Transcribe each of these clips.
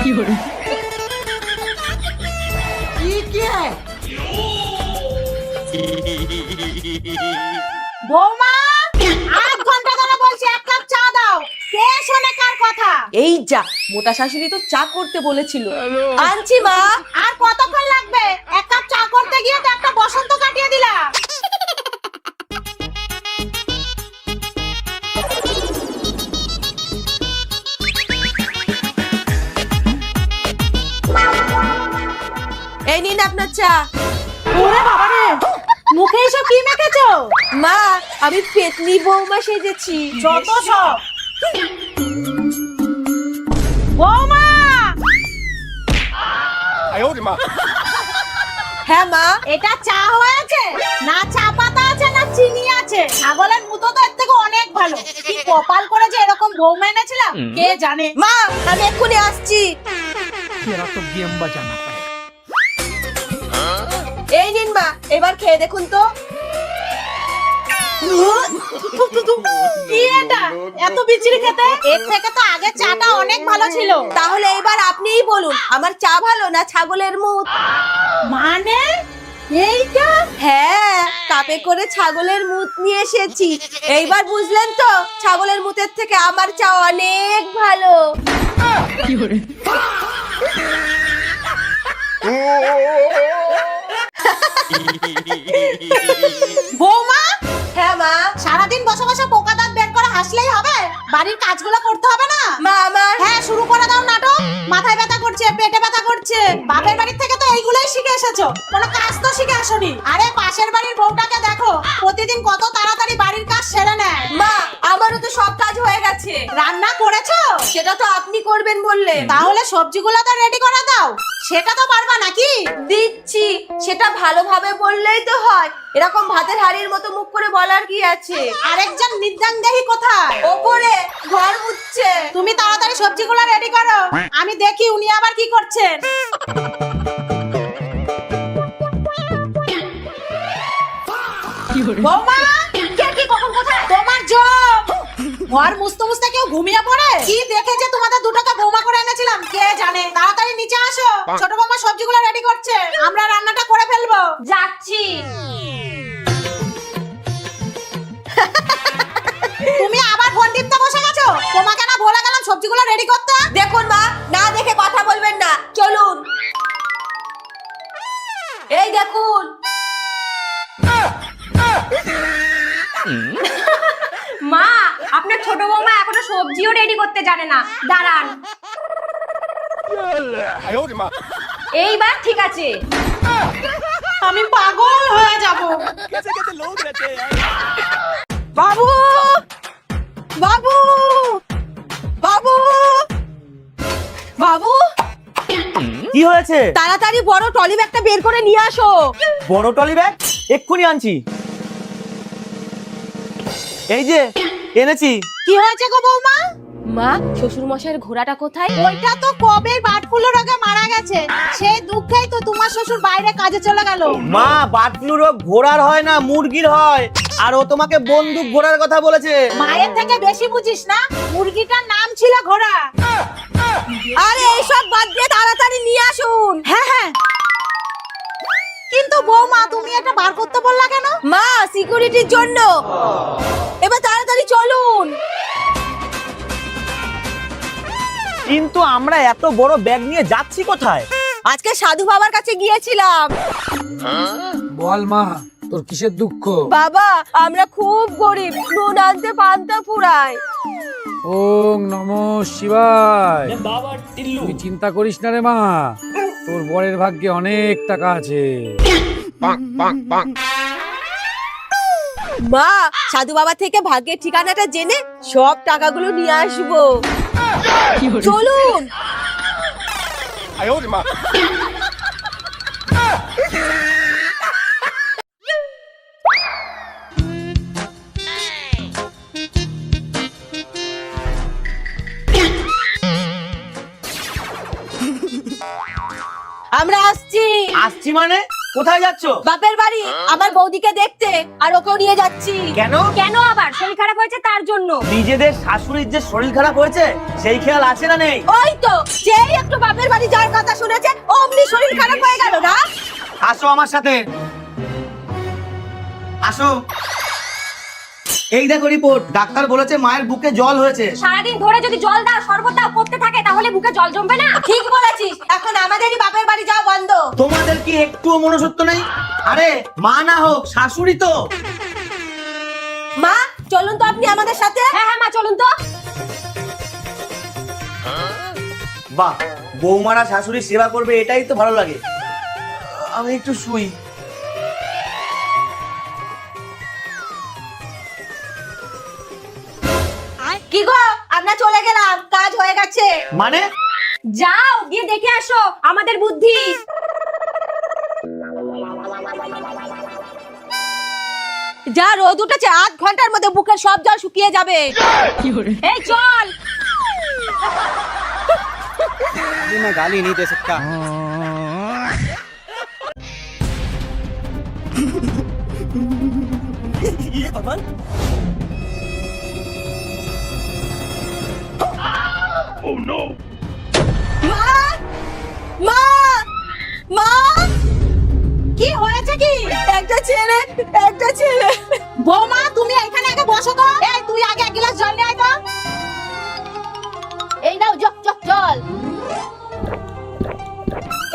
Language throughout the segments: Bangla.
বৌমা, 8 ঘন্টা ধরে বলছি এক কাপ চা দাও। কে শোনে কার কথা? এই যা, মোটা শাশুড়ি তো চা করতে বলেছিল। আনছি মা। আর কতক্ষণ লাগবে? এক কাপ চা করতে গিয়ে তো একটা বসন্ত কাটিয়ে দিলা। এই নিন আপনার চা। ওরে বাবা রে, মুখে এসব কি মেখেছো? মা, আমি পেতনি বৌমা সেজেছি। যত সব। বৌমা, হ্যাঁ মা। এটা চা হয়েছে না? চা পাতা আছে না চিনি আছে? ছাগলের মুতো তো এর থেকে অনেক ভালো। কি কপাল করে যে এরকম বৌমা এনেছিলাম কে জানে। মা, আমি এক্ষুনি আসছি। এই নিন মা, এবার খেয়ে দেখুন তো। কি এটা? এত বিচিরি খেতে? এর থেকে তো আগে চাটা অনেক ভালো ছিল। তাহলে এবার আপনিই বলুন, আমার চা ভালো না ছাগলের মুত? মানে এইটা? হ্যাঁ, কাপে করে ছাগলের মুত নিয়ে এসেছি। এইবার বুঝলেন তো, ছাগলের মুতের থেকে আমার চা অনেক ভালো। বৌমা, হ্যাঁ মা। সারাদিন বসে বসে পোকা দাঁত বের করে হাসলেই হবে? বাড়ির কাজগুলো করতে হবে না? মা আমার। হ্যাঁ, শুরু করে দাও নাটক। মাথায় ব্যথা করছে, পেটে ব্যথা করছে। বাপের বাড়ির থেকে তো এইগুলোই শিখে এসেছো, কোনো কাজ তো শিখে আসোনি। আরে পাশের বাড়ির বউটাকে দেখো, প্রতিদিন কত তাড়াতাড়ি বাড়ির কাজ সেরে নেয়। মা, আমারও তো সব কাজ হয়ে গেছে। রান্না করেছো? সেটা তো আপনি করবেন বললেন। তাহলে সবজিগুলো তো রেডি করে দাও। সেটা তো পারবা নাকি? দিচ্ছি, সেটা ভালোভাবে বললেই তো হয়। এরকম ভাতের হাড়ির মতো মুখ করে বলার কি আছে? আরেকজন নির্দাঙ্গাহি কোথায়? ওপরে ঘর মুছছে। তুমি তাড়াতাড়ি সবজিগুলো রেডি করো, আমি দেখি উনি আবার কি করছেন। বৌমা, কে কি কখন কোথায়? তোমার জব। ঘর মুছতে মুছতে কেউ ঘুমিয়ে পড়ে? কি দেখেছে তোমাদের দুটোকে বৌমা করে এনেছিলাম কে জানে। তাড়াতাড়ি নিচে আসো, ছোট বৌমা সবজিগুলো রেডি করছে, আমরা রান্নাটা করে ফেলবো। যাচ্ছি। তুমি আবার ফোন টিপতে বসে গেছো? তোমাকে না বলে গেলাম সবজিগুলো রেডি করতে? দেখুন মা, না দেখে কথা বলবেন না, চলুন। এই দেখুন। মা, আপনার ছোট বৌমা এখনো সবজিও রেডি করতে জানে না। দাঁড়ান। এইবার ঠিক আছে। আমি পাগল হয়ে যাব। বাবু, বাবু, বাবু, বাবু, কি হয়েছে? তাড়াতাড়ি বড় টলি ব্যাগটা বের করে নিয়ে আসো। বড় টলি ব্যাগ এক্ষুনি আনছি। এই যে এনেছি। কি হয়েছে গো বৌমা? মা, শ্বশুর মশাইয়ের ঘোড়াটা কোথায়? ওইটা তো কবে বার্ড ফ্লু রোগে মারা গেছে। সেই দুঃখেই তো তোমার শ্বশুর বাইরে কাজে চলে গেল। মা, বার্ড ফ্লু রোগ ঘোড়ার হয় না, মুরগির হয়। আর ও তোমাকে বন্দুক ঘোড়ার কথা বলেছে। মায়ের থেকে বেশি বুঝিস না? মুরগিটার নাম ছিল ঘোড়া। আরে এইসব বাদ দিয়ে তাড়াতাড়ি নিয়ে আসুন। হ্যাঁ হ্যাঁ, কিন্তু বৌমা তুমি এটা বার করতে বললা কেন? মা, সিকিউরিটির জন্য। এবার তাড়াতাড়ি চলুন। কিন্তু আমরা এত বড় ব্যাগ নিয়ে যাচ্ছি কোথায়? আজকে সাধু বাবার কাছে গিয়েছিলাম। বল মা, তোর কিসের দুঃখ? বাবা, আমরা খুব গরিব, নুন আনতে পান্তা ফুরাই। ওং নমঃ শিবায়। তুই চিন্তা করিস না রে মা, তোর বরের ভাগ্যে অনেক টাকা আছে। মা, সাধু বাবা থেকে ভাগ্যের ঠিকানাটা জেনে সব টাকাগুলো নিয়ে আসবো। চলুন। আমরা আসছি। আসছি মানে? কোথায় যাচ্ছো? বাপের বাড়ি আমার বৌদিকে দেখতে, আর ওকেও নিয়ে যাচ্ছি। কেন? কেন আবার? শরীর খারাপ হয়েছে তার জন্য। নিজেদের শাশুড়ির যে শরীর খারাপ হয়েছে সেই খেয়াল আছে না নেই? ওই তো, যেই একটু বাপের বাড়ি যাওয়ার কথা শুনেছে অমনি শরীর খারাপ হয়ে গেল না। আসো আমার সাথে, আসো। এই দেখো রিপোর্ট, ডাক্তার বলেছে মায়ের বুকে জল হয়েছে। সারাদিন ধরে যদি জল দাও শরবত দাও করতে থাকে তাহলে বুকে জল জমবে না? ঠিক বলেছিস, এখন আমাদেরই বাপের বাড়ি যাওয়া বন্ধ। তোমাদের কি একটুও মনুষ্যত্ব নেই? আরে মা না হোক শাশুড়ি তো। মা চলুন তো আপনি আমাদের সাথে। হ্যাঁ হ্যাঁ মা চলুন তো। বাহ, বৌমারা শাশুড়ির সেবা করবে এটাই তো ভালো লাগে। আমি একটু শুই। কি গো, আমরা চলে গেলাম, কাজ হয়ে গেছে। মানে? যাও গিয়ে দেখে আসো আমাদের বুদ্ধি। যা রোদ উঠেছে, আধ ঘন্টার মধ্যে বুকের সব জল শুকিয়ে যাবে। এই চল। मैं गाली नहीं दे सकता। ये भगवान। মা মা মা, কি হয়েছে কি? একটা ছেলে, একটা ছেলে। বৌমা তুমি এখানে আগে বসো তো। এই তুই আগে এক গ্লাস জল নিয়ে আয় তো। এই নাও জল।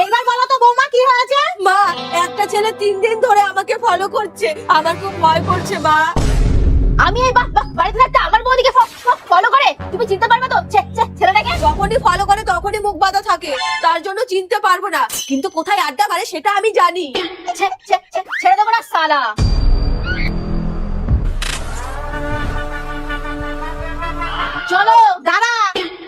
এইবার বলো তো বৌমা কি হয়েছে? মা, একটা ছেলে 3 দিন ধরে আমাকে ফলো করছে, আমার খুব ভয় করছে মা। আমি এই বাড়িতে থাকতে আমার বৌদিকে ফলো করে, তুমি চিনতে পারবে তো ছেলেটাকে? যখনই ফলো করে তখনই মুখ বাঁধা থাকে, তার জন্য চিনতে পারবো না, কিন্তু কোথায় আড্ডা মারে সেটা আমি জানি। ছেড়ে দেবো না সালা। চলো দাঁড়া,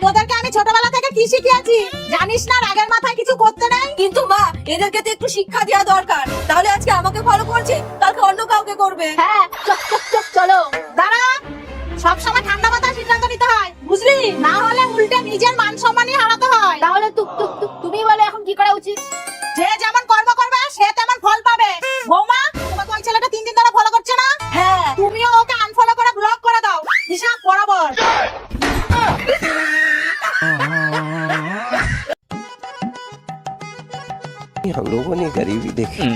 তোদেরকে আমি ছোটবেলা থেকে কি শিখিয়েছি জানিস না? রাগের মাথায় কিছু করতে নেই। কিন্তু মা, এদেরকে তো একটু শিক্ষা দেওয়া দরকার, তাহলে আজকে আমাকে ফলো করছে, কালকে অন্য কাউকে করবে। হ্যাঁ চলো দাঁড়া। সবসময় ঠান্ডা মাথায় সিদ্ধান্ত নিতে হয়, বুঝলি? না হলে উল্টে নিজের মান সম্মানই হারাতে হয়। তাহলে তুমি বলে এখন কি করা উচিত? যে যেমন কর্ম করবে সে তেমন ফল পাবে। বৌমা, তোমাকে ওই ছেলেটা 3 দিন ধরে ফলো করছে না? হ্যাঁ, তুমিও ওকে আনফলো করে ব্লক করে দাও, হিসাব বরাবর। हम लोगों ने गरीबी देखी।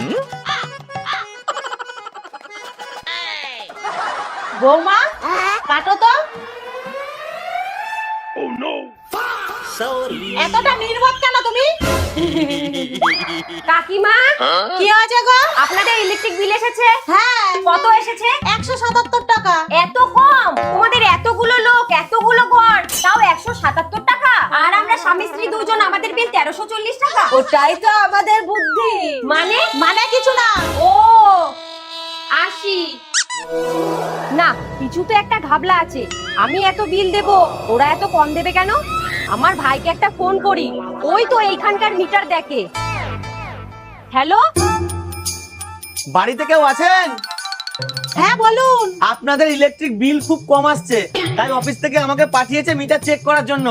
বৌমা কাটো তো। এতটা নির্বোধ কেন তুমি? কাকিমা কি হয়েছে গো? আপনাদের ইলেকট্রিক বিল এসেছে? হ্যাঁ, কত এসেছে? 177 টাকা। এত কম? তোমাদের এতগুলো লোক এতগুলো ঘর তাও 177 টাকা, আর আমরা স্বামী স্ত্রী দুজন আমাদের বিল 1340 টাকা। ওটাই তো আমাদের বুদ্ধি। মানে কিছু না। ও 80 না, কিছু তো একটা ঘাবলা আছে। আমি এত বিল দেব, ওরা এত কম দেবে কেন? আমার ভাইকে একটা ফোন করি, ওই তো এইখানকার মিটার দেখে। হ্যালো, বাড়িতে কেউ আছেন? হ্যাঁ বলুন। আপনাদের ইলেকট্রিক বিল খুব কম আসছে, তাই অফিস থেকে আমাকে পাঠিয়েছে মিটার চেক করার জন্য।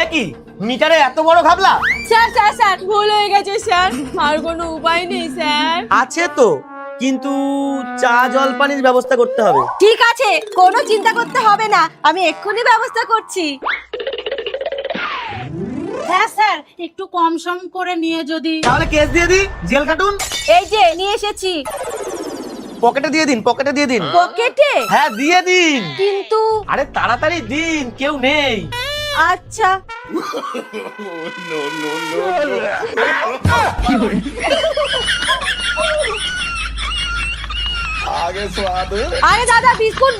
এ কি, মিটারে এত বড় ঘাবলা? স্যার ভুল হয়ে গেছে স্যার, আর কোনো উপায় নেই স্যার। আছে তো, কিন্তু চা জলপানির ব্যবস্থা করতে হবে। ঠিক আছে, কোনো চিন্তা করতে হবে না, আমি এক্ষুনি ব্যবস্থা করছি। হ্যাঁ স্যার, একটু কম সম করে নিয়ে যদি। তাহলে কেস দিয়ে দিই, জেল কাটুন। এই যে নিয়ে এসেছি। পকেটে দিয়ে দিন, পকেটে দিয়ে দিন। পকেটে? হ্যাঁ দিয়ে দিন। কিন্তু আরে তাড়াতাড়ি দিন, কেউ নেই। আচ্ছা। আরে দাদা, বিস্কুট।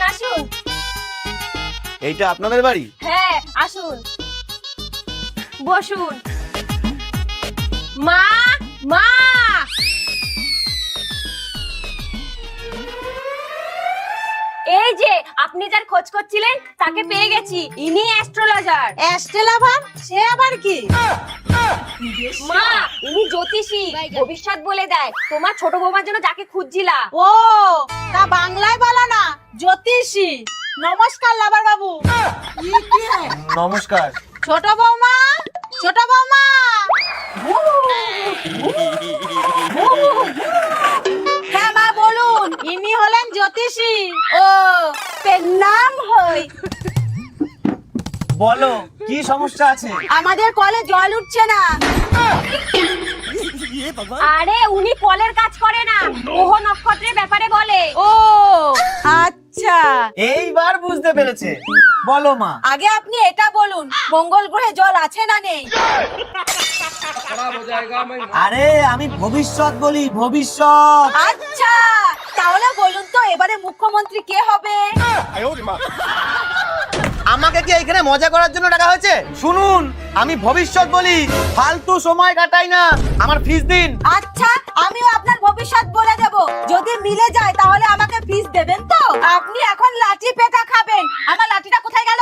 আসুন। এইটা আপনাদের বাড়ি? হ্যাঁ আসুন, বসুন। মা এই যে আপনি যার খোঁজ করছিলেন তাকে পেয়ে গেছি, ইনি অ্যাস্ট্রোলজার। অ্যাস্ট্রোলজার? সে আবার কি? মা ইনি জ্যোতিষী, ভবিষ্যৎ বলে দেয়। তোমার ছোট বৌমার জন্য যাকে খুঁজছিলা। ও তা বাংলায় বলো না, জ্যোতিষী। নমস্কার লাবার বাবু। নমস্কার। ছোট বৌমা, ছোট বৌমা। হ্যাঁ মা বলুন। ইনি হলেন জ্যোতিষী। ও নাম হই। বলো কি সমস্যা আছে? আমাদের কলে জল উঠছে না। আরে উনি কলের কাজ করে না, গ্রহ নক্ষত্রের ব্যাপারে বলে। ও আচ্ছা, এইবার বুঝতে পেরেছে। বলো মা। আগে আপনি এটা বলুন, মঙ্গল গ্রহে জল আছে না নেই? আরে আমি ভবিষ্যৎ বলি, ভবিষ্যৎ। আচ্ছা তাহলে বলুন তো এবারে মুখ্যমন্ত্রী কে হবে? আমাকে কি এখানে মজা করার জন্য ডাকা হয়েছে? শুনুন, আমি ভবিষ্যৎ বলি, ফালতু সময় কাটাই না। আমার ফিস দিন। আচ্ছা আমিও আপনার ভবিষ্যৎ বলে দেব, যদি মিলে যায় তাহলে আমাকে ফিস দেবেন তো? আপনি এখন লাঠি পেটা খাবেন। আমার লাঠিটা কোথায় গেল?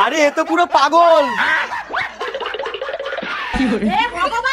আরে এ তো পুরো পাগল। হে ভগবান,